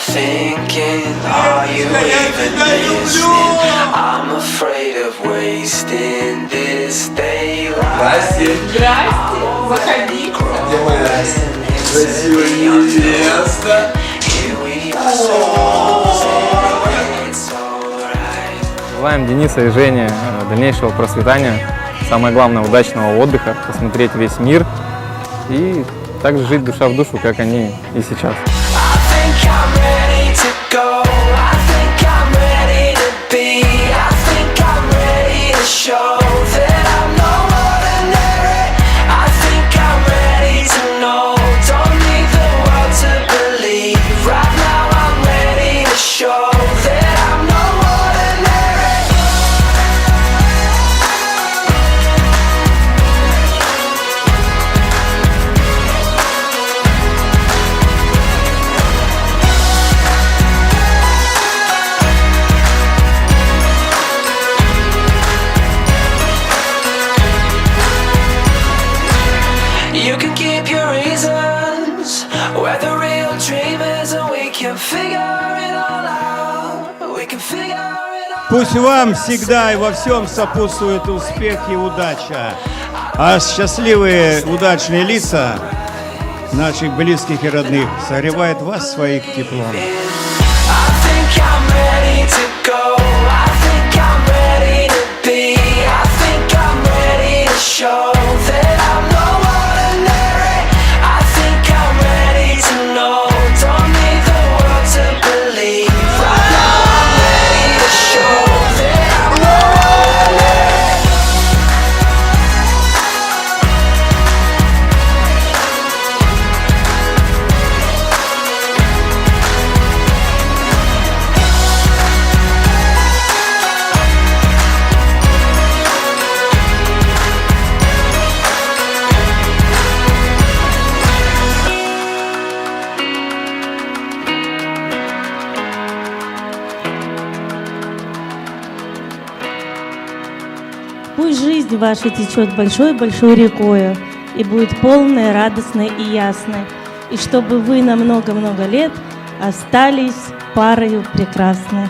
thinking, are you even listening? I'm afraid of wasting this daylight. Здрасте. Здрасте, заходи. Где моя красивая невеста? Желаем Денису и Жене дальнейшего процветания, самое главное, удачного отдыха, посмотреть весь мир и также жить душа в душу, как они и сейчас. You can keep your reasons, we're the real dreamers, and we can figure it all out. We can figure it all out. Пусть вам всегда и во всем сопутствует успех и удача. А счастливые, удачные лица наших близких и родных согревают вас своим теплом. I think I'm ready to go. I think I'm ready to be. I think I'm ready to show that I'm no ordinary. I think I'm ready to know. Don't need the world to believe. Right now I'm ready to show that I'm no ordinary. Пусть жизнь ваша течет большой-большой рекою и будет полной, радостной и ясной, и чтобы вы на много-много лет остались парою прекрасной.